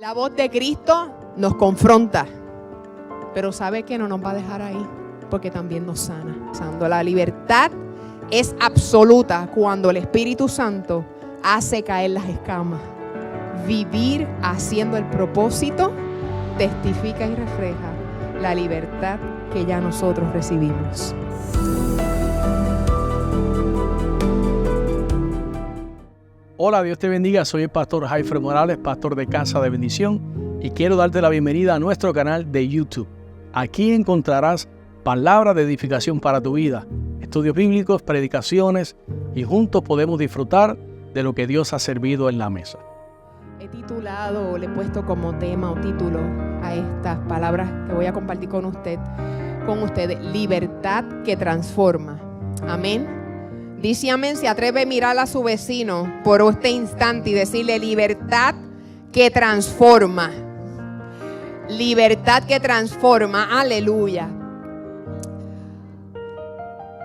La voz de Cristo nos confronta, pero sabe que no nos va a dejar ahí, porque también nos sana. La libertad es absoluta cuando el Espíritu Santo hace caer las escamas. Vivir haciendo el propósito testifica y refleja la libertad que ya nosotros recibimos. Hola, Dios te bendiga. Soy el pastor Jaifer Morales, pastor de Casa de Bendición, y quiero darte la bienvenida a nuestro canal de YouTube. Aquí encontrarás palabras de edificación para tu vida, estudios bíblicos, predicaciones, y juntos podemos disfrutar de lo que Dios ha servido en la mesa. He titulado, o le he puesto como tema o título a estas palabras que voy a compartir con ustedes, libertad que transforma. Amén. Dice amén, se atreve a mirar a su vecino por este instante y decirle: libertad que transforma. Libertad que transforma. Aleluya.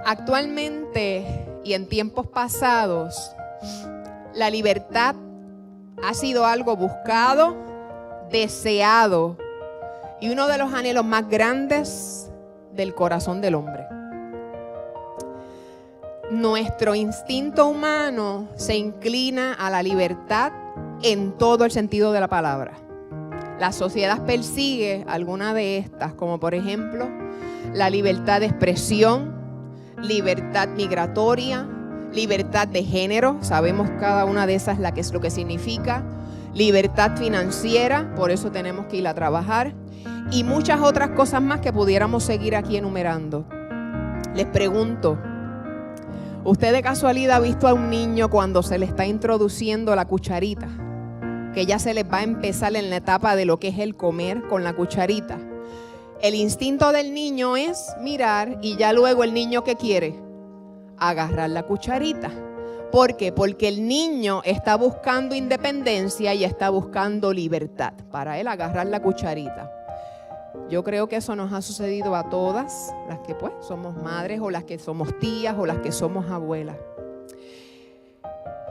Actualmente y en tiempos pasados, la libertad ha sido algo buscado, deseado y uno de los anhelos más grandes del corazón del hombre. Nuestro instinto humano se inclina a la libertad en todo el sentido de la palabra. La sociedad persigue alguna de estas, como por ejemplo la libertad de expresión, libertad migratoria, libertad de género, sabemos cada una de esas qué es lo que significa, libertad financiera, por eso tenemos que ir a trabajar, y muchas otras cosas más que pudiéramos seguir aquí enumerando. Les pregunto, ¿usted de casualidad ha visto a un niño cuando se le está introduciendo la cucharita? Que ya se les va a empezar en la etapa de lo que es el comer con la cucharita. El instinto del niño es mirar y ya luego el niño ¿qué quiere? Agarrar la cucharita. ¿Por qué? Porque el niño está buscando independencia y está buscando libertad. Para él agarrar la cucharita. Yo creo que eso nos ha sucedido a todas las que pues somos madres o las que somos tías o las que somos abuelas.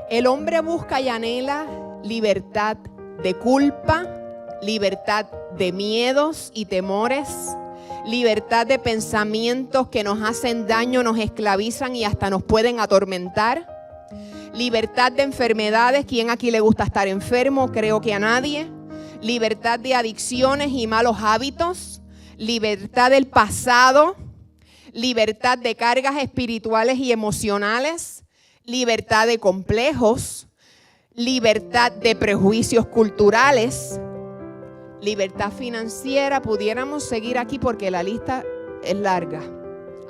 El hombre busca y anhela libertad de culpa, libertad de miedos y temores, libertad de pensamientos que nos hacen daño, nos esclavizan y hasta nos pueden atormentar, libertad de enfermedades. ¿Quién aquí le gusta estar enfermo? Creo que a nadie. Libertad de adicciones y malos hábitos, libertad del pasado, libertad de cargas espirituales y emocionales, libertad de complejos, libertad de prejuicios culturales, libertad financiera. Pudiéramos seguir aquí porque la lista es larga.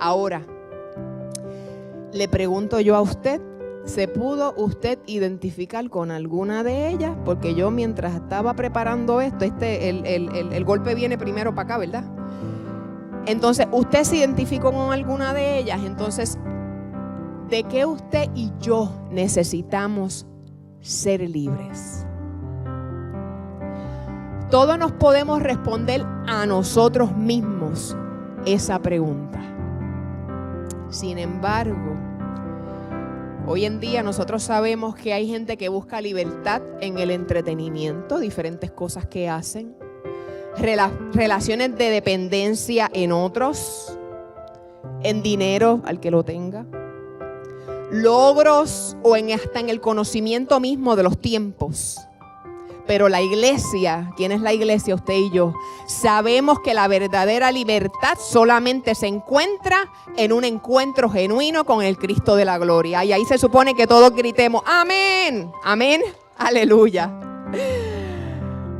Ahora, le pregunto yo a usted, ¿se pudo usted identificar con alguna de ellas? Porque yo mientras estaba preparando esto, el golpe viene primero para acá, ¿verdad? Entonces, ¿usted se identificó con alguna de ellas? Entonces, ¿de qué usted y yo necesitamos ser libres? Todos nos podemos responder a nosotros mismos esa pregunta. Sin embargo, hoy en día nosotros sabemos que hay gente que busca libertad en el entretenimiento, diferentes cosas que hacen, relaciones de dependencia en otros, en dinero al que lo tenga, logros o hasta en el conocimiento mismo de los tiempos. Pero la iglesia, ¿quién es la iglesia? Usted y yo. Sabemos que la verdadera libertad solamente se encuentra en un encuentro genuino con el Cristo de la gloria. Y ahí se supone que todos gritemos: amén, amén, aleluya.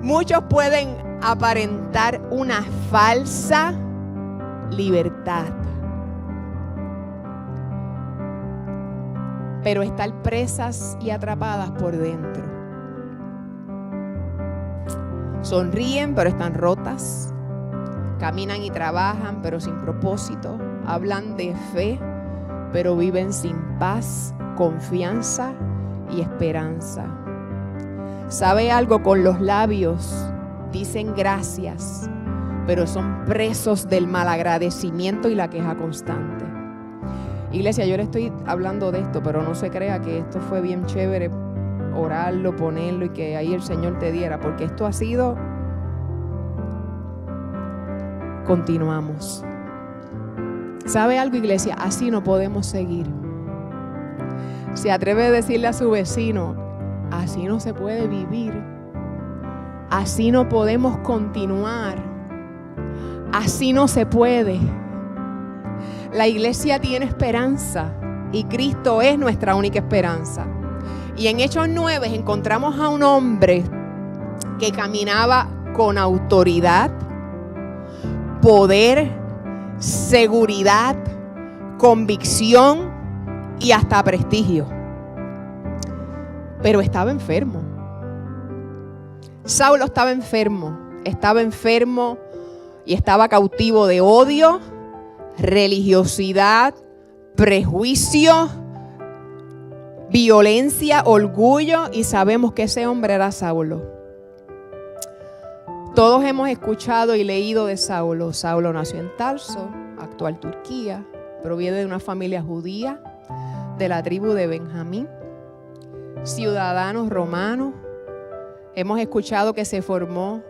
Muchos pueden aparentar una falsa libertad, pero estar presas y atrapadas por dentro. Sonríen, pero están rotas. Caminan y trabajan, pero sin propósito. Hablan de fe, pero viven sin paz, confianza y esperanza. ¿Sabe algo? Con los labios dicen gracias, pero son presos del malagradecimiento y la queja constante. Iglesia, yo le estoy hablando de esto, pero no se crea que esto fue bien chévere orarlo, ponerlo y que ahí el Señor te diera, porque esto ha sido... Continuamos. ¿Sabe algo, iglesia? Así no podemos seguir. Se atreve a decirle a su vecino, así no se puede vivir. Así no podemos continuar. Así no se puede. La iglesia tiene esperanza y Cristo es nuestra única esperanza. Y en Hechos 9 encontramos a un hombre que caminaba con autoridad, poder, seguridad, convicción y hasta prestigio. Pero estaba enfermo. Saulo estaba enfermo y estaba cautivo de odio, religiosidad, prejuicio, violencia, orgullo, y sabemos que ese hombre era Saulo. Todos hemos escuchado y leído de Saulo. Saulo nació en Tarso, actual Turquía, proviene de una familia judía de la tribu de Benjamín, ciudadano romano. Hemos escuchado que se formó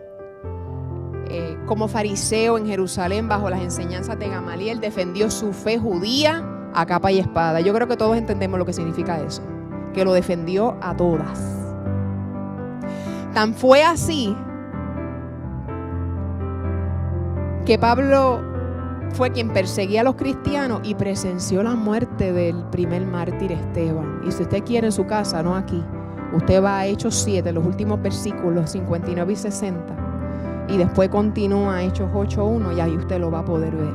como fariseo en Jerusalén bajo las enseñanzas de Gamaliel, defendió su fe judía a capa y espada. Yo creo que todos entendemos lo que significa eso, que lo defendió a todas. Tan fue así que Pablo fue quien perseguía a los cristianos y presenció la muerte del primer mártir Esteban. Y si usted quiere en su casa, no aquí, usted va a Hechos 7, los últimos versículos 59 y 60, y después continúa a Hechos 8:1 y ahí usted lo va a poder ver.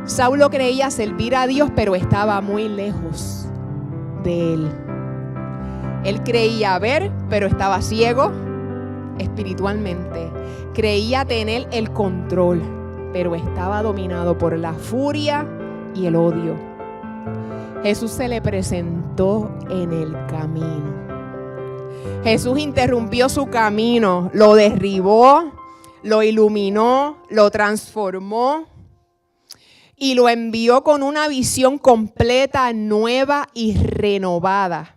Saulo creía servir a Dios, pero estaba muy lejos de él. Él creía ver, pero estaba ciego espiritualmente. Creía tener el control, pero estaba dominado por la furia y el odio. Jesús se le presentó en el camino. Jesús interrumpió su camino, lo derribó, lo iluminó, lo transformó y lo envió con una visión completa, nueva y renovada.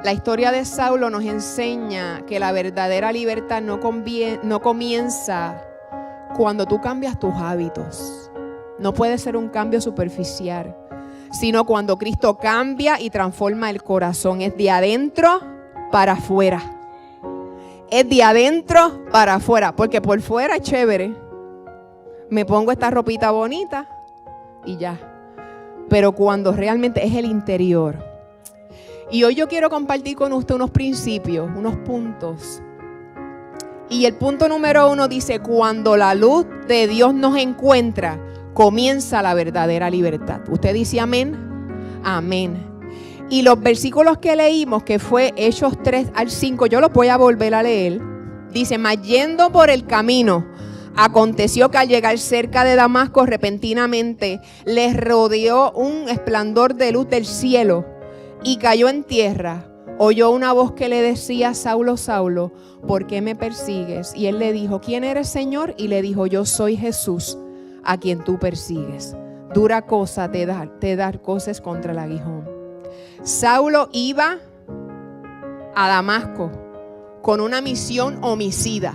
La historia de Saulo nos enseña que la verdadera libertad no comienza cuando tú cambias tus hábitos. No puede ser un cambio superficial, sino cuando Cristo cambia y transforma el corazón. Es de adentro para afuera. Es de adentro para afuera, porque por fuera es chévere. Me pongo esta ropita bonita y ya. Pero cuando realmente es el interior. Y hoy yo quiero compartir con usted unos principios, unos puntos. Y el punto número 1 dice, cuando la luz de Dios nos encuentra, comienza la verdadera libertad. ¿Usted dice amén? Amén. Y los versículos que leímos, que fue Hechos 3 al 5, yo los voy a volver a leer. Dice, mas yendo por el camino, aconteció que al llegar cerca de Damasco, repentinamente les rodeó un resplandor de luz del cielo y cayó en tierra. Oyó una voz que le decía, Saulo, Saulo, ¿por qué me persigues? Y él le dijo, ¿quién eres, Señor? Y le dijo, yo soy Jesús, a quien tú persigues. Dura cosa te dar cosas contra el aguijón. Saulo iba a Damasco con una misión homicida.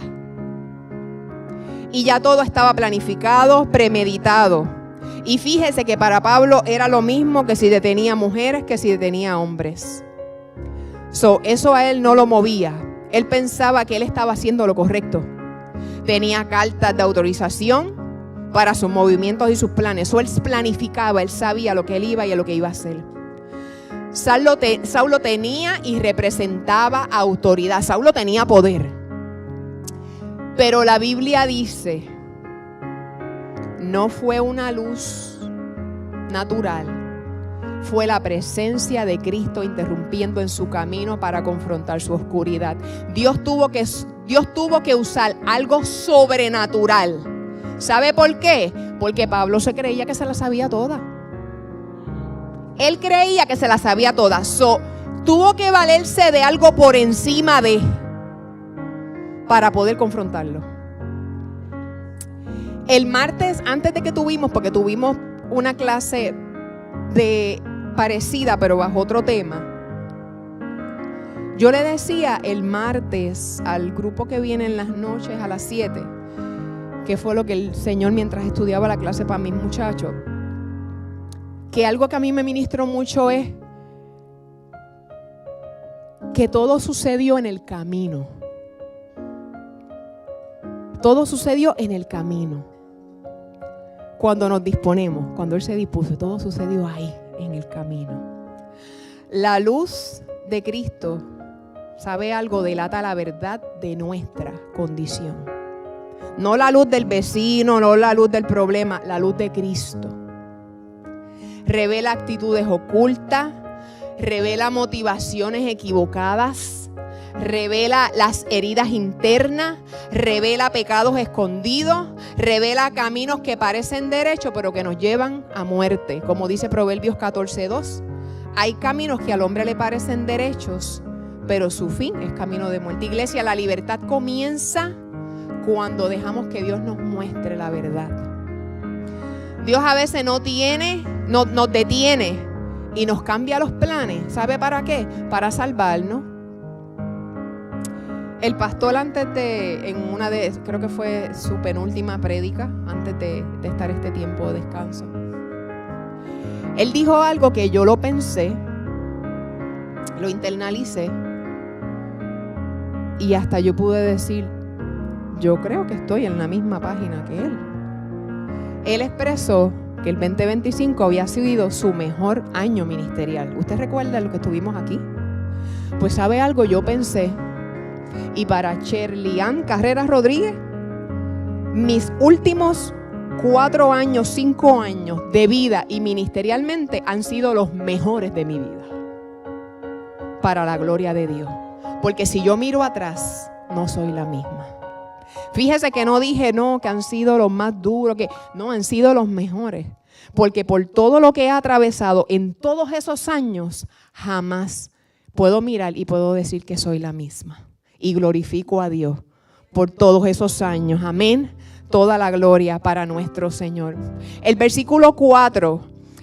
Y ya todo estaba planificado, premeditado. Y fíjese que para Pablo era lo mismo que si detenía mujeres, que si detenía hombres. Eso a él no lo movía. Él pensaba que él estaba haciendo lo correcto. Tenía cartas de autorización para sus movimientos y sus planes. Él planificaba, él sabía lo que él iba y a lo que iba a hacer. Saulo tenía y representaba autoridad. Saulo tenía poder. Pero la Biblia dice, no fue una luz natural. Fue la presencia de Cristo interrumpiendo en su camino para confrontar su oscuridad. Dios tuvo que usar algo sobrenatural. ¿Sabe por qué? Porque Pablo se creía que se la sabía toda. Él creía que se la sabía toda. Tuvo que valerse de algo por encima de para poder confrontarlo. El martes, antes de que porque tuvimos una clase de parecida, pero bajo otro tema. Yo le decía el martes al grupo que viene en las noches a las 7, que fue lo que el Señor mientras estudiaba la clase para mis muchachos, que algo que a mí me ministró mucho es que todo sucedió en el camino. Todo sucedió en el camino. Cuando nos disponemos, cuando Él se dispuso, todo sucedió ahí, en el camino. La luz de Cristo, ¿sabe algo? Delata la verdad de nuestra condición. No la luz del vecino, no la luz del problema, la luz de Cristo. Revela actitudes ocultas, revela motivaciones equivocadas, revela las heridas internas, revela pecados escondidos, revela caminos que parecen derechos pero que nos llevan a muerte. Como dice Proverbios 14:2, hay caminos que al hombre le parecen derechos, pero su fin es camino de muerte. Iglesia, la libertad comienza cuando dejamos que Dios nos muestre la verdad. Dios a veces nos detiene y nos cambia los planes. ¿Sabe para qué? Para salvarnos. El pastor en una de, creo que fue su penúltima prédica, antes de estar este tiempo de descanso, él dijo algo que yo lo pensé, lo internalicé, y hasta yo pude decir, yo creo que estoy en la misma página que él. Él expresó que el 2025 había sido su mejor año ministerial. ¿Usted recuerda lo que estuvimos aquí? Pues ¿sabe algo? Yo pensé, y para Cherlian Carreras Rodríguez, mis últimos 4 años, 5 años de vida y ministerialmente han sido los mejores de mi vida. Para la gloria de Dios. Porque si yo miro atrás, no soy la misma. Fíjese que no dije que han sido los más duros, no, han sido los mejores. Porque por todo lo que he atravesado en todos esos años, jamás puedo mirar y puedo decir que soy la misma. Y glorifico a Dios por todos esos años. Amén. Toda la gloria para nuestro Señor. El versículo 4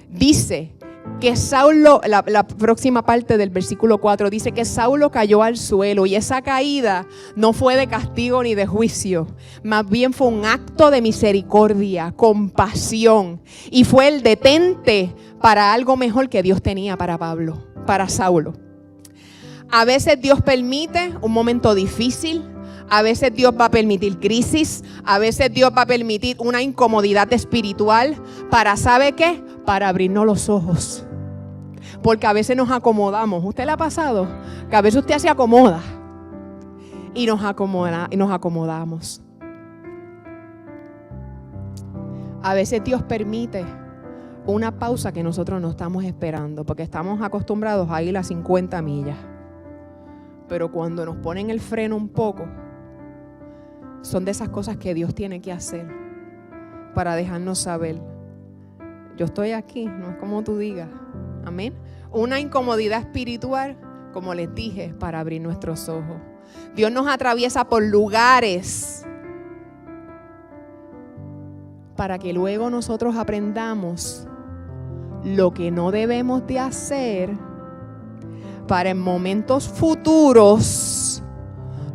dice que Saulo, la próxima parte del versículo 4 dice que Saulo cayó al suelo, y esa caída no fue de castigo ni de juicio, más bien fue un acto de misericordia, compasión, y fue el detente para algo mejor que Dios tenía para Saulo. A veces Dios permite un momento difícil, a veces Dios va a permitir crisis, a veces Dios va a permitir una incomodidad espiritual para, ¿sabe qué? Para abrirnos los ojos. Porque a veces nos acomodamos. ¿Usted le ha pasado? Que a veces usted se acomoda y nos acomodamos. A veces Dios permite una pausa que nosotros no estamos esperando, porque estamos acostumbrados a ir a 50 millas. Pero cuando nos ponen el freno un poco, son de esas cosas que Dios tiene que hacer para dejarnos saber, yo estoy aquí, no es como tú digas. Amén. Una incomodidad espiritual, como les dije, para abrir nuestros ojos. Dios nos atraviesa por lugares para que luego nosotros aprendamos lo que no debemos de hacer, para en momentos futuros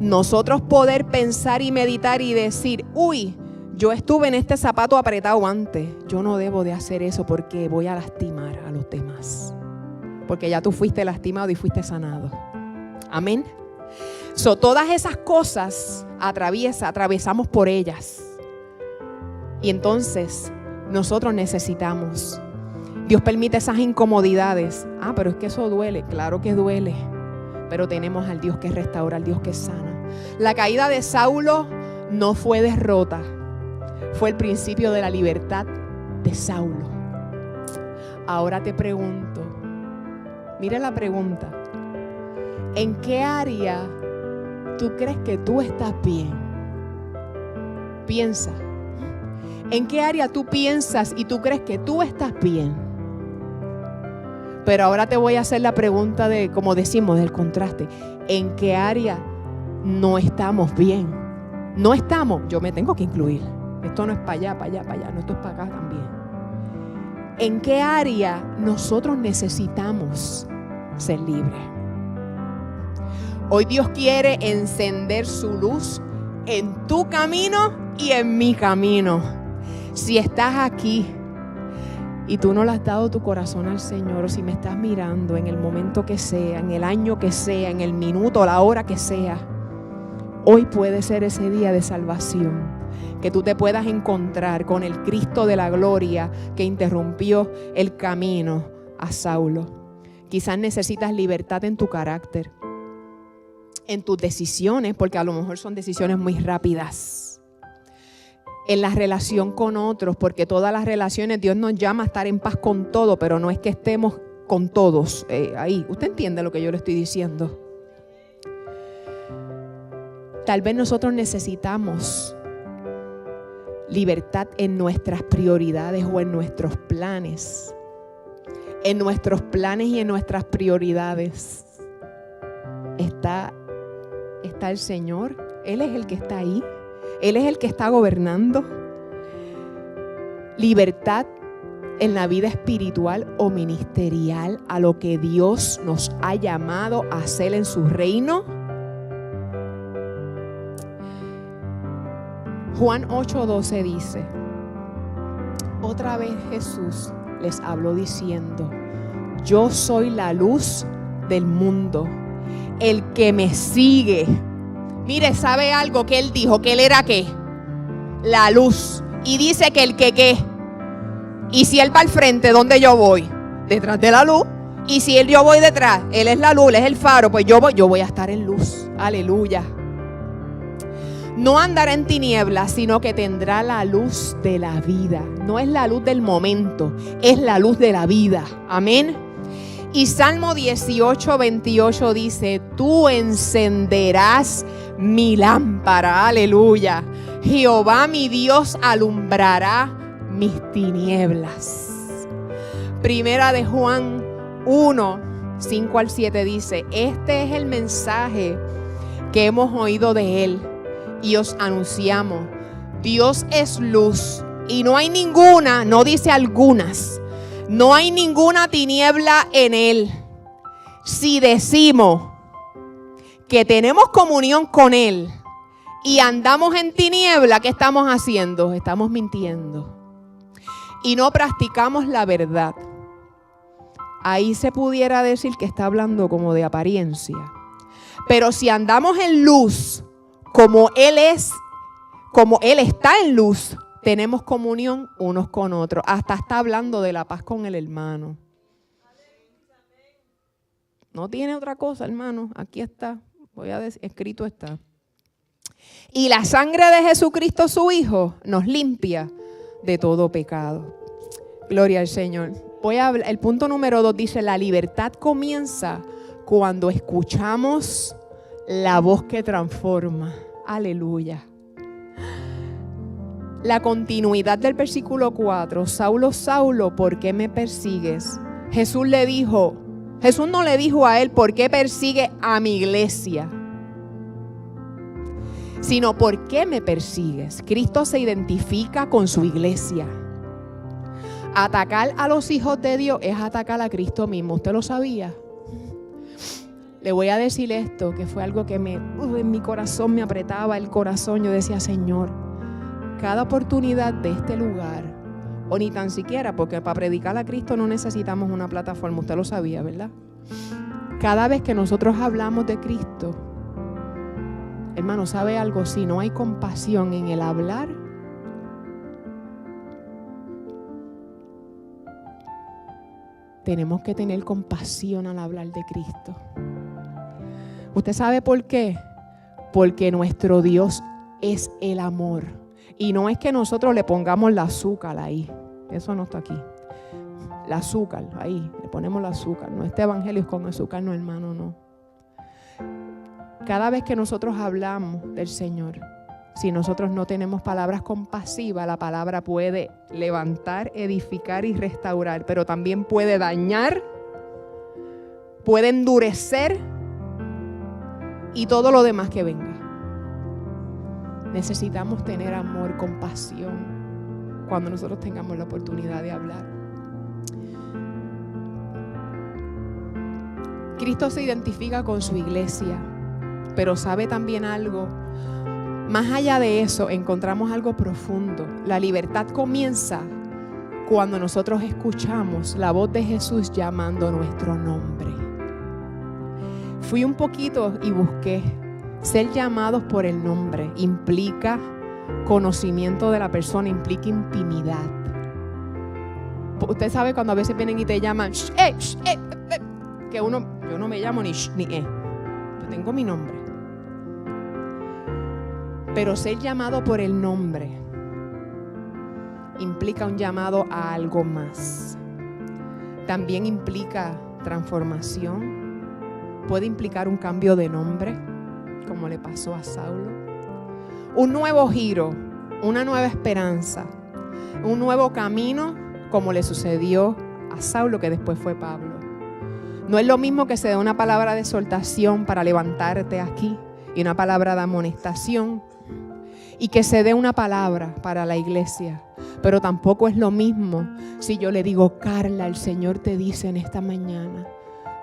nosotros poder pensar y meditar y decir, uy, yo estuve en este zapato apretado antes, yo no debo de hacer eso porque voy a lastimar a los demás, porque ya tú fuiste lastimado y fuiste sanado. Amén. Todas esas cosas atravesamos por ellas, y entonces nosotros necesitamos. Dios permite esas incomodidades. Pero es que eso duele. Claro que duele, pero tenemos al Dios que restaura, al Dios que sana. La caída de Saulo no fue derrota, fue el principio de la libertad de Saulo. Ahora te pregunto, mira la pregunta: ¿en qué área tú crees que tú estás bien? Piensa. ¿En qué área tú piensas y tú crees que tú estás bien? Pero ahora te voy a hacer la pregunta de, como decimos, del contraste. ¿En qué área no estamos bien? No estamos, yo me tengo que incluir. Esto no es para allá, no, esto es para acá también. ¿En qué área nosotros necesitamos ser libres? Hoy Dios quiere encender su luz en tu camino y en mi camino. Si estás aquí y tú no le has dado tu corazón al Señor, o si me estás mirando en el momento que sea, en el año que sea, en el minuto, la hora que sea, hoy puede ser ese día de salvación, que tú te puedas encontrar con el Cristo de la gloria que interrumpió el camino a Saulo. Quizás necesitas libertad en tu carácter, en tus decisiones, porque a lo mejor son decisiones muy rápidas. En la relación con otros, porque todas las relaciones Dios nos llama a estar en paz con todo, pero no es que estemos con todos ahí. ¿Usted entiende lo que yo le estoy diciendo? Tal vez nosotros necesitamos libertad en nuestras prioridades o en nuestros planes. En nuestros planes y en nuestras prioridades está el Señor. Él es el que está ahí. Él es el que está gobernando. Libertad en la vida espiritual o ministerial, a lo que Dios nos ha llamado a hacer en su reino. Juan 8:12 dice: otra vez Jesús les habló diciendo: yo soy la luz del mundo. El que me sigue. Mire, ¿sabe algo que él dijo? Que él era ¿qué? La luz. Y dice que el que ¿qué? Y si él va al frente, ¿dónde yo voy? Detrás de la luz. Y si yo voy detrás, él es la luz, él es el faro, pues yo voy a estar en luz. Aleluya. No andará en tinieblas, sino que tendrá la luz de la vida. No es la luz del momento, es la luz de la vida. Amén. Y Salmo 18:28 dice: tú encenderás mi lámpara. Aleluya. Jehová mi Dios alumbrará mis tinieblas. Primera de Juan 1:5-7 dice: este es el mensaje que hemos oído de él y os anunciamos. Dios es luz y no hay ninguna, no dice algunas, no hay ninguna tiniebla en él. Si decimos que tenemos comunión con él y andamos en tiniebla, ¿qué estamos haciendo? Estamos mintiendo y no practicamos la verdad. Ahí se pudiera decir que está hablando como de apariencia. Pero si andamos en luz, como él está en luz, tenemos comunión unos con otros. Hasta está hablando de la paz con el hermano. No tiene otra cosa, hermano. Aquí está. Voy a decir, escrito está. Y la sangre de Jesucristo, su Hijo, nos limpia de todo pecado. Gloria al Señor. Voy a hablar. El punto número 2 dice: la libertad comienza cuando escuchamos la voz que transforma. Aleluya. La continuidad del versículo 4: Saulo, Saulo, ¿por qué me persigues? Jesús no le dijo a él: ¿por qué persigue a mi iglesia? Sino: ¿por qué me persigues? Cristo se identifica con su iglesia. Atacar a los hijos de Dios es atacar a Cristo mismo. ¿Usted lo sabía? Le voy a decir esto, que fue algo que en mi corazón me apretaba el corazón. Yo decía: Señor, cada oportunidad de este lugar, o ni tan siquiera, porque para predicar a Cristo no necesitamos una plataforma, usted lo sabía, ¿verdad? Cada vez que nosotros hablamos de Cristo, hermano, ¿sabe algo? Si no hay compasión en el hablar, tenemos que tener compasión al hablar de Cristo. ¿Usted sabe por qué? Porque nuestro Dios es el amor. Y no es que nosotros le pongamos el azúcar ahí. Eso no está aquí. El azúcar, ahí, le ponemos el azúcar. No, este evangelio es con azúcar, no, hermano, no. Cada vez que nosotros hablamos del Señor, si nosotros no tenemos palabras compasivas, la palabra puede levantar, edificar y restaurar, pero también puede dañar, puede endurecer y todo lo demás que venga. Necesitamos tener amor, compasión, cuando nosotros tengamos la oportunidad de hablar. Cristo se identifica con su iglesia, pero sabe también algo. Más allá de eso, encontramos algo profundo. La libertad comienza cuando nosotros escuchamos la voz de Jesús llamando nuestro nombre. Fui un poquito y busqué. Ser llamados por el nombre implica conocimiento de la persona, implica intimidad. Usted sabe cuando a veces vienen y te llaman, que yo no me llamo ni yo tengo mi nombre. Pero ser llamado por el nombre implica un llamado a algo más. También implica transformación. Puede implicar un cambio de nombre, como le pasó a Saulo. Un nuevo giro, una nueva esperanza, un nuevo camino, como le sucedió a Saulo, que después fue Pablo. No es lo mismo que se dé una palabra de exhortación para levantarte aquí y una palabra de amonestación, y que se dé una palabra para la iglesia. Pero tampoco es lo mismo si yo le digo, Carla, el Señor te dice en esta mañana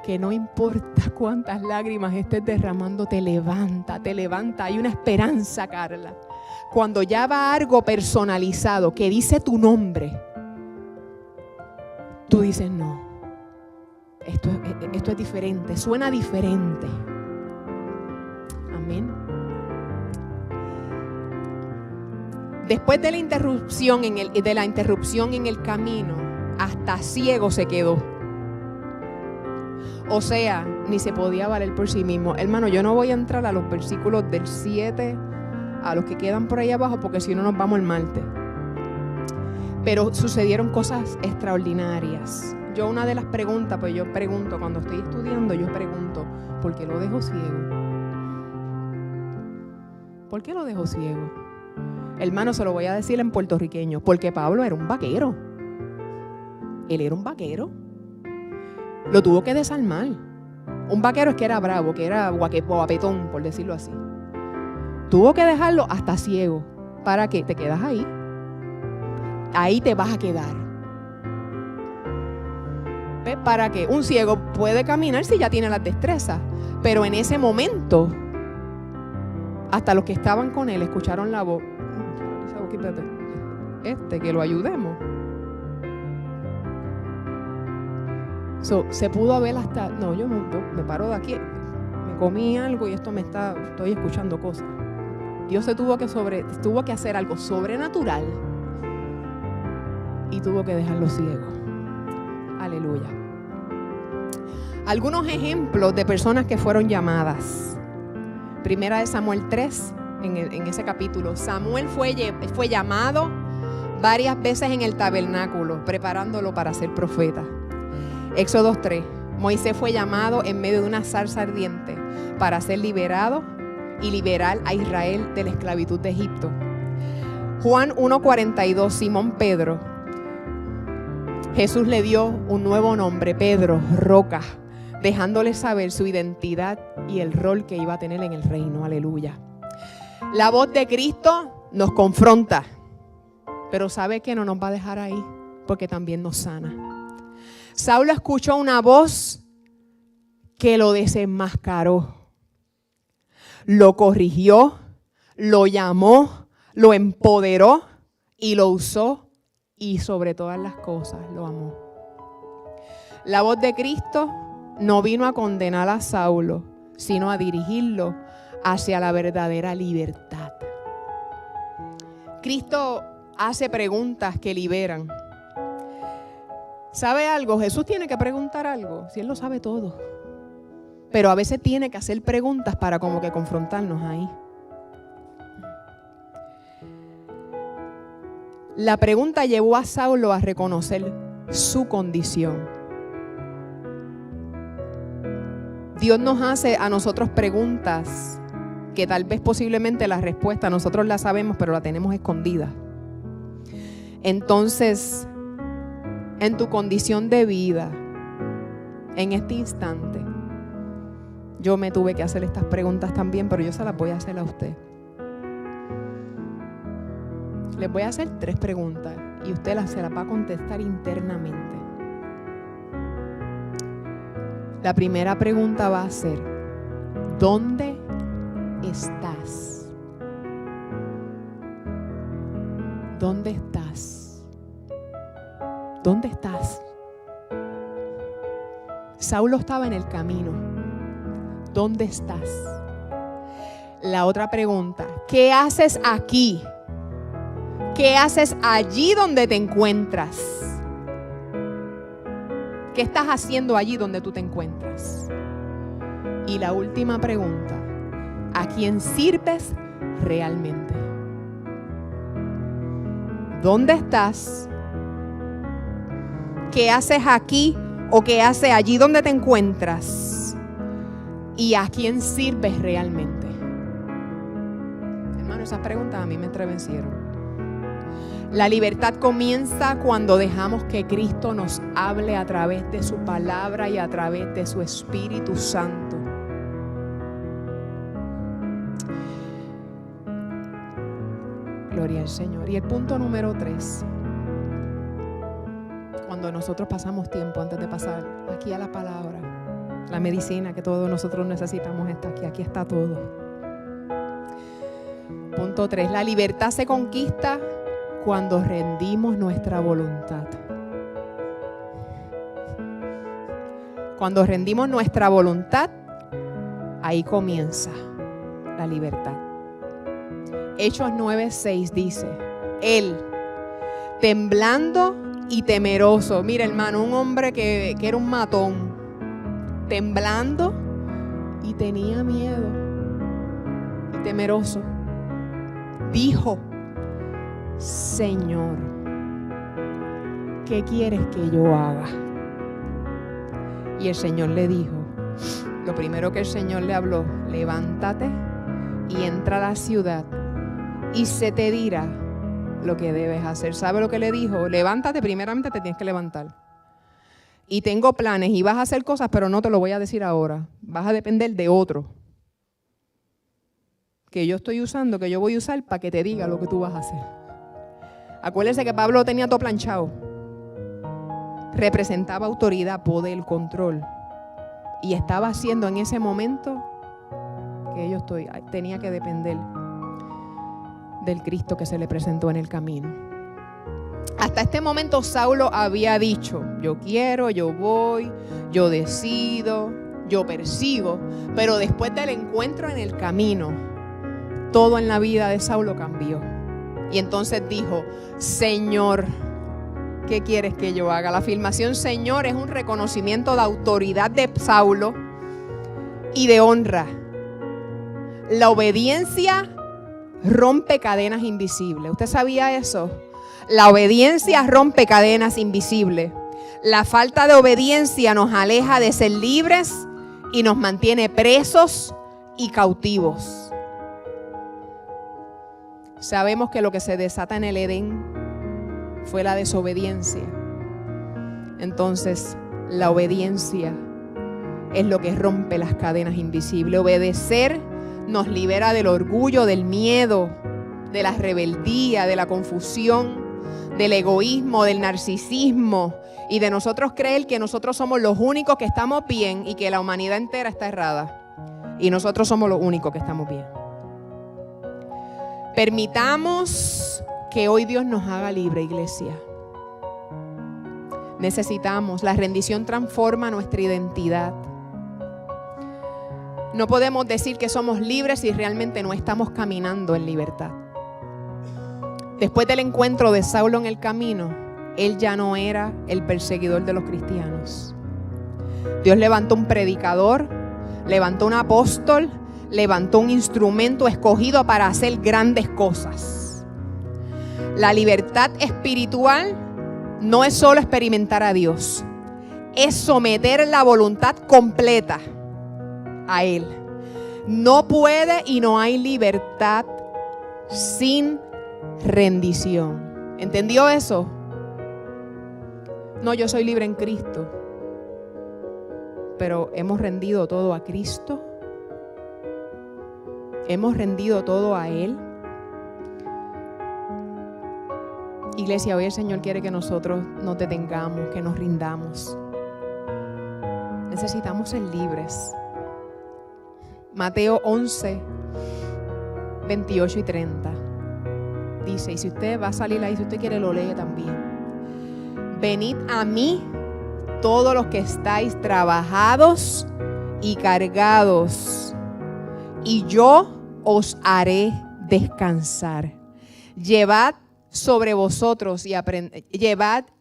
que no importa cuántas lágrimas estés derramando, te levanta. Hay una esperanza, Carla. Cuando ya va algo personalizado que dice tu nombre, tú dices, no, esto es diferente, suena diferente. Amén. Después de la interrupción en el camino, hasta ciego se quedó. O sea, ni se podía valer por sí mismo. Hermano, yo no voy a entrar a los versículos del 7 a los que quedan por ahí abajo, porque si no nos vamos el martes. Pero sucedieron cosas extraordinarias. Yo una de las preguntas, pues yo pregunto, cuando estoy estudiando, yo pregunto, ¿por qué lo dejo ciego? ¿Por qué lo dejo ciego? Hermano, se lo voy a decir en puertorriqueño, porque Pablo era un vaquero. Él era un vaquero. Lo tuvo que desarmar. Un vaquero es que era bravo, que era guapetón, por decirlo así. Tuvo que dejarlo hasta ciego. ¿Para qué? Te quedas ahí. Ahí te vas a quedar. ¿Ves? ¿Para qué? Un ciego puede caminar si ya tiene las destrezas. Pero en ese momento, hasta los que estaban con él escucharon la voz. Que lo ayudemos. Se pudo haber hasta, no, yo me paro de aquí, me comí algo y estoy escuchando cosas. Dios tuvo que hacer algo sobrenatural y tuvo que dejarlo ciego. Aleluya. Algunos ejemplos de personas que fueron llamadas. Primera de Samuel 3, en ese capítulo. Samuel fue llamado varias veces en el tabernáculo, preparándolo para ser profeta. Éxodo 3. Moisés fue llamado en medio de una zarza ardiente para ser liberado y liberar a Israel de la esclavitud de Egipto. Juan 1:42. Simón Pedro. Jesús le dio un nuevo nombre, Pedro, roca, dejándole saber su identidad y el rol que iba a tener en el reino. Aleluya. La voz de Cristo nos confronta, pero sabe que no nos va a dejar ahí, porque también nos sana. Saulo escuchó una voz que lo desenmascaró, lo corrigió, lo llamó, lo empoderó y lo usó, y sobre todas las cosas lo amó. La voz de Cristo no vino a condenar a Saulo, sino a dirigirlo hacia la verdadera libertad. Cristo hace preguntas que liberan. ¿Sabe algo? Jesús tiene que preguntar algo, si Él lo sabe todo. Pero a veces tiene que hacer preguntas para como que confrontarnos ahí. La pregunta llevó a Saulo a reconocer su condición. Dios nos hace a nosotros preguntas que tal vez posiblemente la respuesta nosotros la sabemos, pero la tenemos escondida. Entonces, en tu condición de vida, en este instante, yo me tuve que hacer estas preguntas también, pero yo se las voy a hacer a usted. Les voy a hacer 3 preguntas y usted se las va a contestar internamente. La primera pregunta va a ser, ¿dónde estás? ¿Dónde estás? ¿Dónde estás? Saulo estaba en el camino. ¿Dónde estás? La otra pregunta, ¿qué haces aquí? ¿Qué haces allí donde te encuentras? ¿Qué estás haciendo allí donde tú te encuentras? Y la última pregunta, ¿a quién sirves realmente? ¿Dónde estás? ¿Qué haces aquí o qué haces allí donde te encuentras? ¿Y a quién sirves realmente? Hermano, esas preguntas a mí me estremecieron. La libertad comienza cuando dejamos que Cristo nos hable a través de su palabra y a través de su Espíritu Santo. Gloria al Señor. Y el punto número 3. Cuando nosotros pasamos tiempo antes de pasar aquí a la palabra, la medicina que todos nosotros necesitamos está aquí. Aquí está todo. Punto 3. La libertad se conquista cuando rendimos nuestra voluntad. Cuando rendimos nuestra voluntad, ahí comienza la libertad. Hechos 9:6 dice, él, temblando y temeroso. Mira, hermano, un hombre que era un matón, temblando y tenía miedo y temeroso, dijo, Señor, ¿qué quieres que yo haga? Y el Señor le dijo, lo primero que el Señor le habló, levántate y entra a la ciudad y se te dirá lo que debes hacer. ¿Sabe lo que le dijo? Levántate, primeramente te tienes que levantar. Y tengo planes y vas a hacer cosas, pero no te lo voy a decir ahora. Vas a depender de otro que yo estoy usando, que yo voy a usar para que te diga lo que tú vas a hacer. Acuérdense que Pablo tenía todo planchado. Representaba autoridad, poder, control. Y estaba haciendo en ese momento que tenía que depender del Cristo que se le presentó en el camino. Hasta este momento Saulo había dicho, yo quiero, yo voy, yo decido, yo persigo. Pero después del encuentro en el camino, todo en la vida de Saulo cambió. Y entonces dijo, Señor, ¿qué quieres que yo haga? La afirmación Señor es un reconocimiento de autoridad de Saulo y de honra. La obediencia rompe cadenas invisibles. ¿Usted sabía eso? La obediencia rompe cadenas invisibles. La falta de obediencia nos aleja de ser libres y nos mantiene presos y cautivos. Sabemos que lo que se desata en el Edén fue la desobediencia. Entonces, la obediencia es lo que rompe las cadenas invisibles. Obedecer nos libera del orgullo, del miedo, de la rebeldía, de la confusión, del egoísmo, del narcisismo y de nosotros creer que nosotros somos los únicos que estamos bien y que la humanidad entera está errada. Y nosotros somos los únicos que estamos bien. Permitamos que hoy Dios nos haga libre, iglesia. Necesitamos, la rendición transforma nuestra identidad. No podemos decir que somos libres si realmente no estamos caminando en libertad. Después del encuentro de Saulo en el camino, él ya no era el perseguidor de los cristianos. Dios levantó un predicador, levantó un apóstol, levantó un instrumento escogido para hacer grandes cosas. La libertad espiritual no es solo experimentar a Dios, es someter la voluntad completa a Él. No puede y no hay libertad sin rendición. ¿Entendió eso? No, yo soy libre en Cristo, pero hemos rendido todo a Cristo. Hemos rendido todo a Él. Iglesia, hoy el Señor quiere que nosotros nos detengamos, que nos rindamos. Necesitamos ser libres. Mateo 11, 28 y 30. Dice, y si usted va a salir ahí, si usted quiere lo lee también. Venid a mí todos los que estáis trabajados y cargados, y yo os haré descansar. Llevad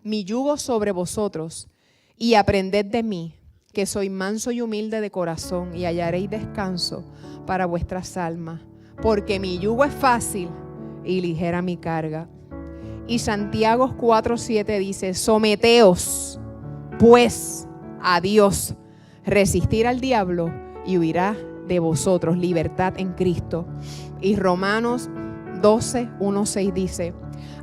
mi yugo sobre vosotros y aprended de mí, que soy manso y humilde de corazón, y hallaréis descanso para vuestras almas, porque mi yugo es fácil y ligera mi carga. Y Santiago 4:7 dice, someteos pues a Dios, resistir al diablo y huirá de vosotros. Libertad en Cristo. Y Romanos 12:1-6 dice,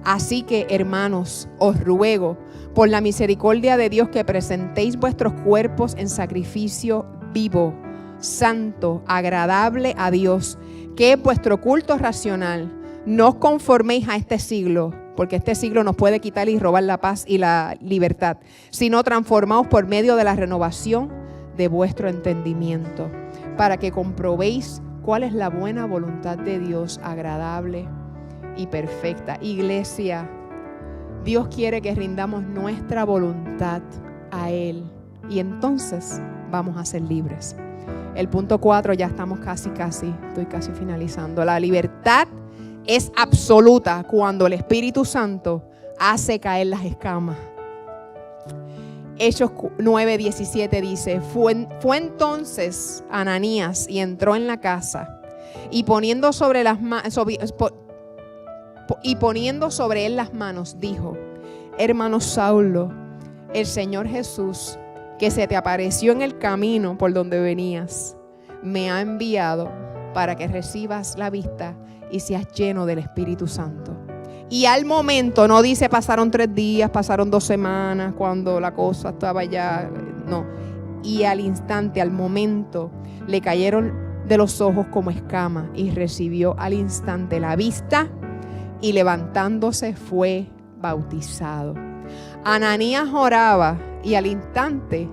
así que, hermanos, os ruego por la misericordia de Dios que presentéis vuestros cuerpos en sacrificio vivo, santo, agradable a Dios, que es vuestro culto racional. No os conforméis a este siglo, porque este siglo nos puede quitar y robar la paz y la libertad, sino transformaos por medio de la renovación de vuestro entendimiento, para que comprobéis cuál es la buena voluntad de Dios, agradable y perfecta. Iglesia, Dios quiere que rindamos nuestra voluntad a Él, y entonces vamos a ser libres. El punto 4, ya estamos estoy casi finalizando. La libertad es absoluta cuando el Espíritu Santo hace caer las escamas. Hechos 9:17 dice, fue entonces Ananías y entró en la casa, y poniendo sobre él las manos, dijo, hermano Saulo, el Señor Jesús, que se te apareció en el camino por donde venías, me ha enviado para que recibas la vista y seas lleno del Espíritu Santo. Y al momento, no dice pasaron 3 días, pasaron 2 semanas, cuando la cosa estaba ya, no. Y al instante, al momento, le cayeron de los ojos como escamas, y recibió al instante la vista, y levantándose fue bautizado. Ananías oraba, y al instante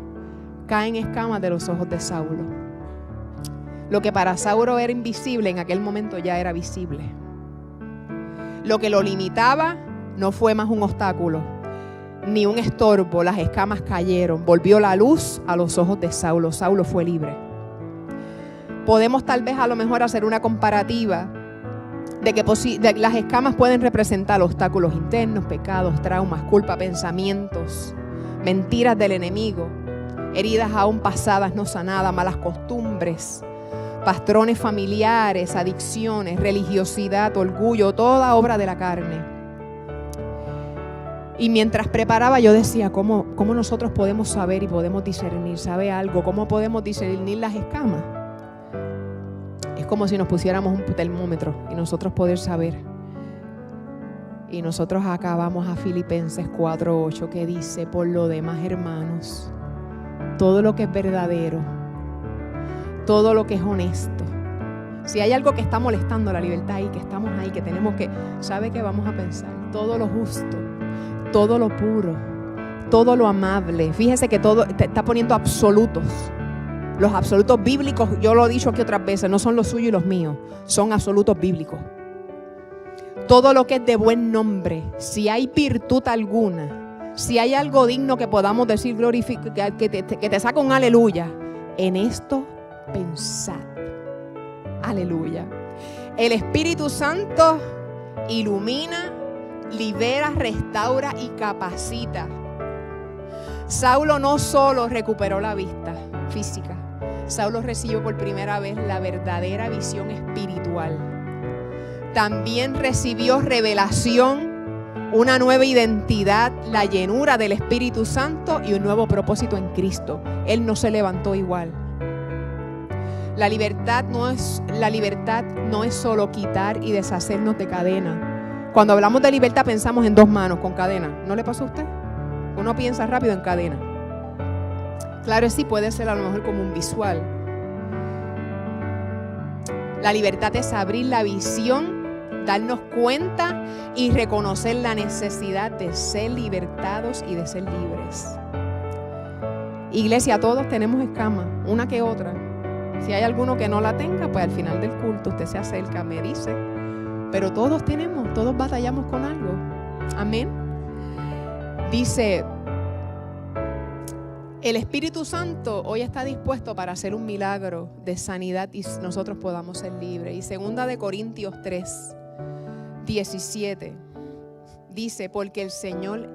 caen escamas de los ojos de Saulo. Lo que para Saulo era invisible, en aquel momento ya era visible. Lo que lo limitaba no fue más un obstáculo, ni un estorbo. Las escamas cayeron, volvió la luz a los ojos de Saulo. Saulo fue libre. Podemos tal vez a lo mejor hacer una comparativa de que las escamas pueden representar obstáculos internos, pecados, traumas, culpa, pensamientos, mentiras del enemigo, heridas aún pasadas no sanadas, malas costumbres, patrones familiares, adicciones, religiosidad, orgullo, toda obra de la carne. Y mientras preparaba yo decía, ¿cómo nosotros podemos saber y podemos discernir? ¿Sabe algo? ¿Cómo podemos discernir las escamas? Es como si nos pusiéramos un termómetro y nosotros poder saber. Y nosotros acá vamos a Filipenses 4:8, que dice, por lo demás, hermanos, todo lo que es verdadero, todo lo que es honesto. Si hay algo que está molestando la libertad ahí, que estamos ahí, que tenemos que, ¿sabe qué vamos a pensar? Todo lo justo, todo lo puro, todo lo amable. Fíjese que todo te está poniendo absolutos. Los absolutos bíblicos, yo lo he dicho aquí otras veces, no son los suyos y los míos, son absolutos bíblicos. Todo lo que es de buen nombre, si hay virtud alguna, si hay algo digno que podamos decir, que te saca un aleluya, en esto pensad. Aleluya. El Espíritu Santo ilumina, libera, restaura y capacita. Saulo no solo recuperó la vista física, Saulo recibió por primera vez la verdadera visión espiritual. También recibió revelación, una nueva identidad, la llenura del Espíritu Santo y un nuevo propósito en Cristo. Él no se levantó igual. La libertad no es solo quitar y deshacernos de cadena. Cuando hablamos de libertad pensamos en 2 manos con cadena. ¿No le pasó a usted? Uno piensa rápido en cadena. Claro, sí, puede ser a lo mejor como un visual. La libertad es abrir la visión, darnos cuenta y reconocer la necesidad de ser libertados y de ser libres. Iglesia, todos tenemos escamas, una que otra. Si hay alguno que no la tenga, pues al final del culto usted se acerca, me dice. Pero todos tenemos, todos batallamos con algo. Amén. Dice, el Espíritu Santo hoy está dispuesto para hacer un milagro de sanidad y nosotros podamos ser libres. Y 2 de Corintios 3, 17 dice, porque el Señor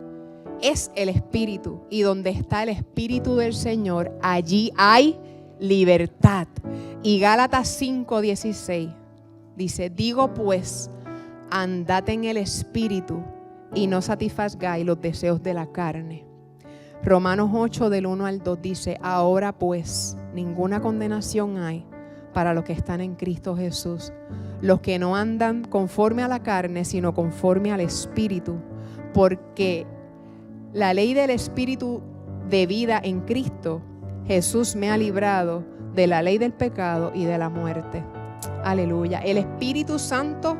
es el Espíritu, y donde está el Espíritu del Señor, allí hay libertad. Y Gálatas 5:16 dice, digo pues, andad en el Espíritu y no satisfagáis los deseos de la carne. Romanos 8 del 1 al 2 dice, ahora pues ninguna condenación hay para los que están en Cristo Jesús, los que no andan conforme a la carne, sino conforme al Espíritu, porque la ley del Espíritu de vida en Cristo Jesús me ha librado de la ley del pecado y de la muerte. Aleluya. El Espíritu Santo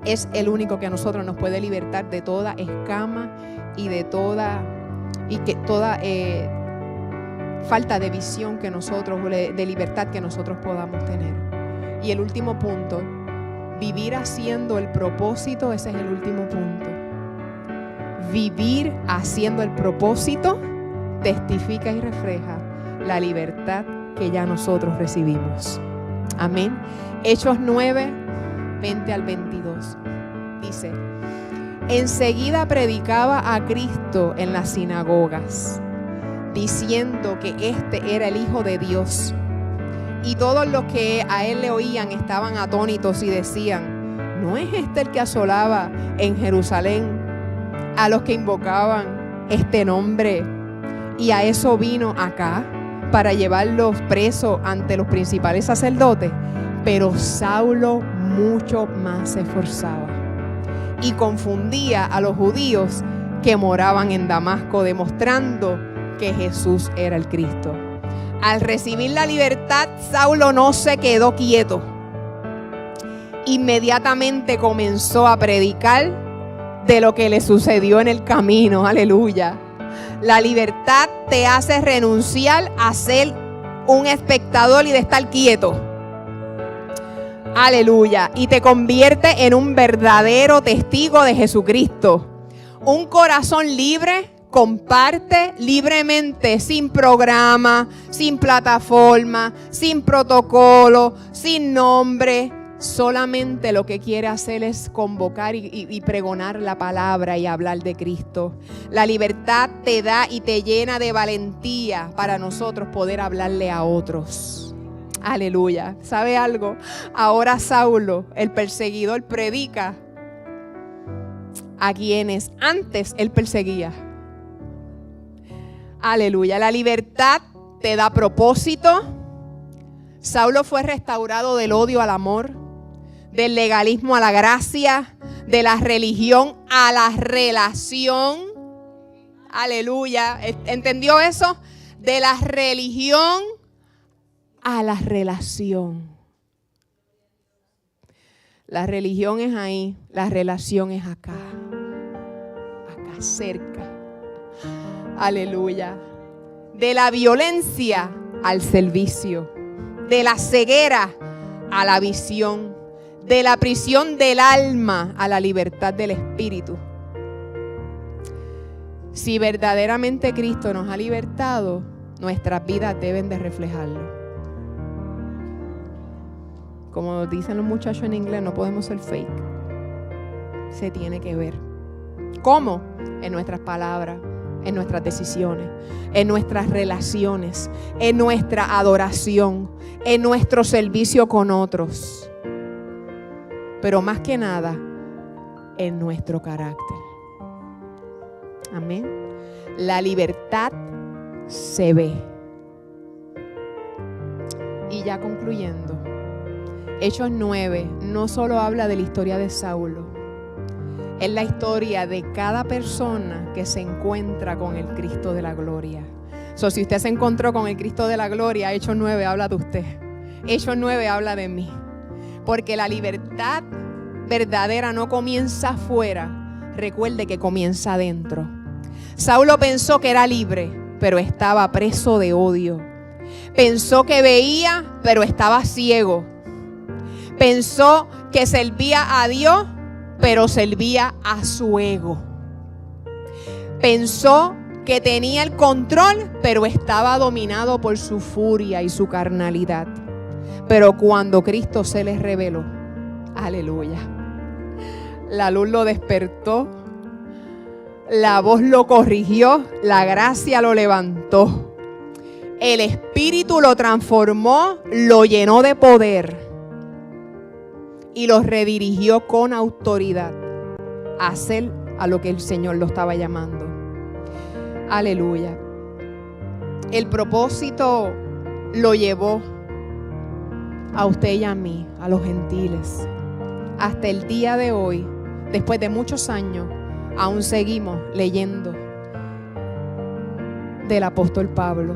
es el único que a nosotros nos puede libertar de toda escama y de toda falta de visión que nosotros, de libertad que nosotros podamos tener. Y el último punto, vivir haciendo el propósito, ese es el último punto. Vivir haciendo el propósito testifica y refleja la libertad que ya nosotros recibimos. Amén. Hechos 9, 20 al 22. Dice, enseguida predicaba a Cristo en las sinagogas, diciendo que este era el Hijo de Dios. Y todos los que a él le oían estaban atónitos y decían, ¿no es este el que asolaba en Jerusalén a los que invocaban este nombre? Y a eso vino acá, para llevarlos presos ante los principales sacerdotes. Pero Saulo mucho más se esforzaba y confundía a los judíos que moraban en Damasco, demostrando que Jesús era el Cristo. Al recibir la libertad, Saulo no se quedó quieto. Inmediatamente comenzó a predicar de lo que le sucedió en el camino. Aleluya. La libertad te hace renunciar a ser un espectador y de estar quieto. Aleluya. Y te convierte en un verdadero testigo de Jesucristo. Un corazón libre comparte libremente, sin programa, sin plataforma, sin protocolo, sin nombre. Solamente lo que quiere hacer es convocar y pregonar la palabra y hablar de Cristo. La libertad te da y te llena de valentía para nosotros poder hablarle a otros. Aleluya. ¿Sabe algo? Ahora Saulo, el perseguidor, predica a quienes antes él perseguía. Aleluya. La libertad te da propósito. Saulo fue restaurado del odio al amor, del legalismo a la gracia, de la religión a la relación. Aleluya. ¿Entendió eso? De la religión a la relación. La religión es ahí, la relación es acá. Acá cerca. Aleluya. De la violencia al servicio. De la ceguera a la visión. De la prisión del alma a la libertad del espíritu. Si verdaderamente Cristo nos ha libertado, nuestras vidas deben de reflejarlo. Como dicen los muchachos en inglés, no podemos ser fake. Se tiene que ver. ¿Cómo? En nuestras palabras, en nuestras decisiones, en nuestras relaciones, en nuestra adoración, en nuestro servicio con otros. Pero más que nada, en nuestro carácter. Amén. La libertad se ve. Y ya concluyendo, Hechos 9 no solo habla de la historia de Saulo, es la historia de cada persona que se encuentra con el Cristo de la gloria. Si usted se encontró con el Cristo de la gloria, Hechos 9 habla de usted. Hechos 9 habla de mí. Porque la libertad verdadera no comienza afuera, recuerde que comienza adentro. Saulo pensó que era libre, pero estaba preso de odio. Pensó que veía, pero estaba ciego. Pensó que servía a Dios, pero servía a su ego. Pensó que tenía el control, pero estaba dominado por su furia y su carnalidad. Pero cuando Cristo se les reveló, aleluya, la luz lo despertó, la voz lo corrigió, la gracia lo levantó, el Espíritu lo transformó, lo llenó de poder y lo redirigió con autoridad a hacer a lo que el Señor lo estaba llamando. Aleluya. El propósito lo llevó a usted y a mí, a los gentiles. Hasta el día de hoy, después de muchos años, aún seguimos leyendo del apóstol Pablo,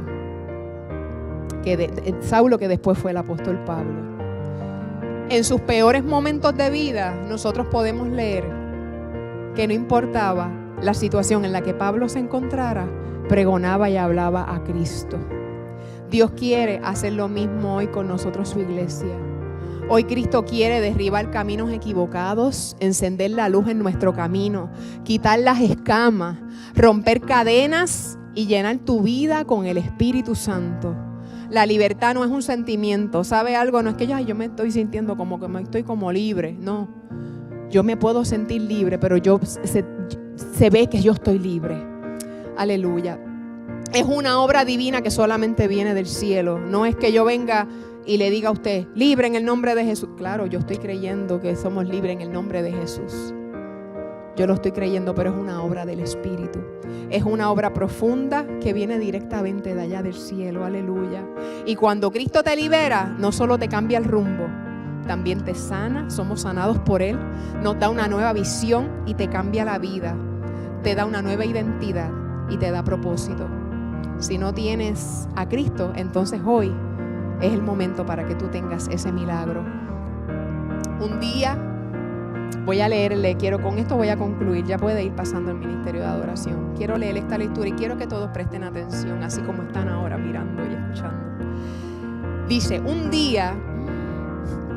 Saulo, que después fue el apóstol Pablo. En sus peores momentos de vida, nosotros podemos leer que no importaba la situación en la que Pablo se encontrara, pregonaba y hablaba a Cristo. Dios quiere hacer lo mismo hoy con nosotros, su iglesia. Hoy Cristo quiere derribar caminos equivocados, encender la luz en nuestro camino, quitar las escamas, romper cadenas y llenar tu vida con el Espíritu Santo. La libertad no es un sentimiento. ¿Sabe algo? No es que yo me estoy sintiendo como que me estoy como libre. No. Yo me puedo sentir libre, pero se ve que yo estoy libre. Aleluya. Es una obra divina que solamente viene del cielo. No es que yo venga y le diga a usted, libre en el nombre de Jesús. Claro, yo estoy creyendo que somos libres en el nombre de Jesús. Yo lo estoy creyendo, pero es una obra del Espíritu. Es una obra profunda que viene directamente de allá del cielo. Aleluya. Y cuando Cristo te libera, no solo te cambia el rumbo, también te sana. Somos sanados por Él. Nos da una nueva visión y te cambia la vida. Te da una nueva identidad y te da propósito. Si no tienes a Cristo, entonces hoy es el momento para que tú tengas ese milagro. Un día voy a leerle, con esto voy a concluir, ya puede ir pasando el ministerio de adoración. Quiero leer esta lectura y quiero que todos presten atención, así como están ahora mirando y escuchando. Dice, un día,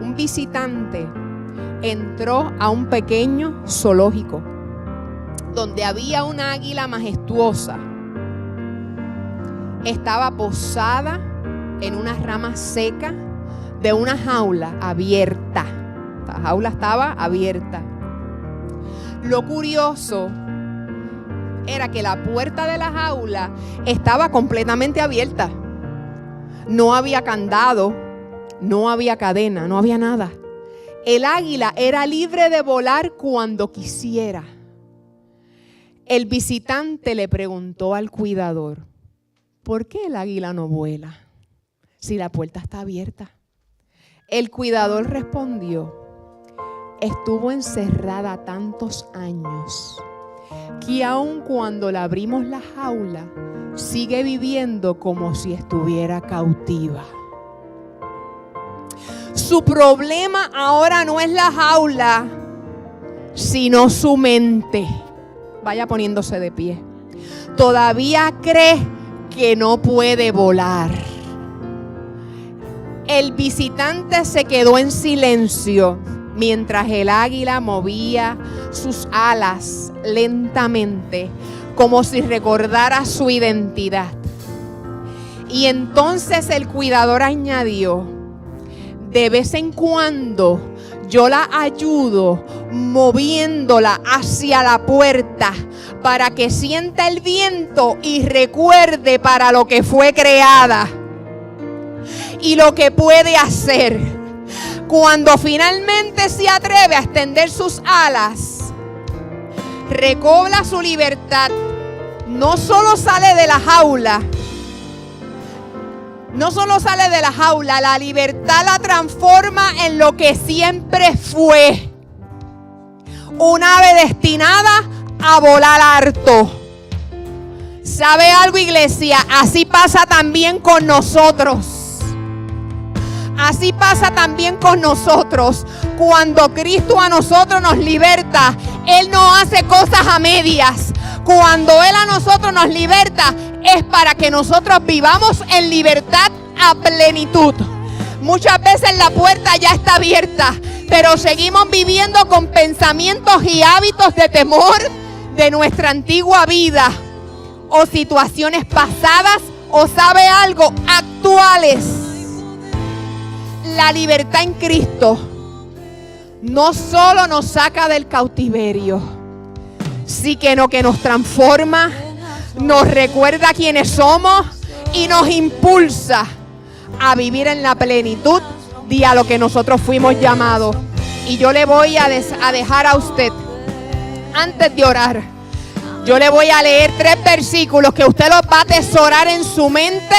un visitante entró a un pequeño zoológico donde había una águila majestuosa. Estaba posada en una rama seca de una jaula abierta. La jaula estaba abierta. Lo curioso era que la puerta de la jaula estaba completamente abierta. No había candado, no había cadena, no había nada. El águila era libre de volar cuando quisiera. El visitante le preguntó al cuidador, ¿por qué el águila no vuela si la puerta está abierta? El cuidador respondió, estuvo encerrada tantos años que aun cuando le abrimos la jaula, sigue viviendo como si estuviera cautiva. Su problema ahora no es la jaula, sino su mente. Vaya poniéndose de pie. Todavía cree que no puede volar. El visitante se quedó en silencio mientras el águila movía sus alas lentamente, como si recordara su identidad. Y entonces el cuidador añadió, de vez en cuando yo la ayudo moviéndola hacia la puerta para que sienta el viento y recuerde para lo que fue creada y lo que puede hacer. Cuando finalmente se atreve a extender sus alas, recobra su libertad. No solo sale de la jaula, la libertad la transforma en lo que siempre fue. Un ave destinada a volar alto. ¿Sabe algo, iglesia? Así pasa también con nosotros. Así pasa también con nosotros. Cuando Cristo a nosotros nos liberta, Él no hace cosas a medias. Cuando Él a nosotros nos liberta, es para que nosotros vivamos en libertad a plenitud. Muchas veces la puerta ya está abierta, pero seguimos viviendo con pensamientos y hábitos de temor de nuestra antigua vida o situaciones pasadas o sabe algo, actuales. La libertad en Cristo no solo nos saca del cautiverio, sino que nos transforma, nos recuerda quiénes somos y nos impulsa a vivir en la plenitud de a lo que nosotros fuimos llamados. Y yo le voy a dejar a usted, antes de orar, yo le voy a leer 3 versículos que usted los va a atesorar en su mente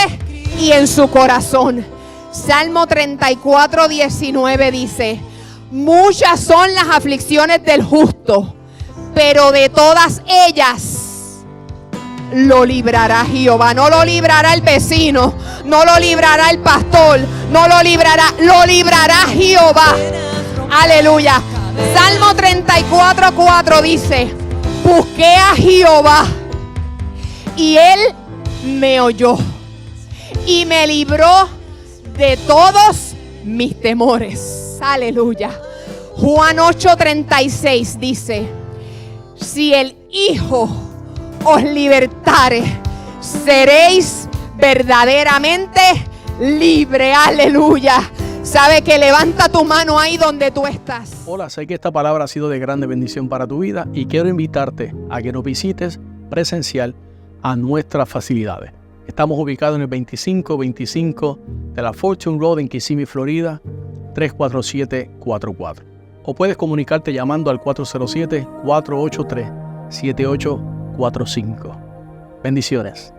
y en su corazón. Salmo 34, 19 dice: muchas son las aflicciones del justo, pero de todas ellas lo librará Jehová. No lo librará el vecino, no lo librará el pastor, no lo librará Jehová. Aleluya. Salmo 34, 4 dice: busqué a Jehová y él me oyó y me libró de todos mis temores. Aleluya. Juan 8:36 dice: si el Hijo os libertare, seréis verdaderamente libre. Aleluya. Sabe que levanta tu mano ahí donde tú estás. Hola, sé que esta palabra ha sido de grande bendición para tu vida y quiero invitarte a que nos visites presencial a nuestras facilidades. Estamos ubicados en el 2525 de la Fortune Road en Kissimmee, Florida, 34744. O puedes comunicarte llamando al 407-483-7845. Bendiciones.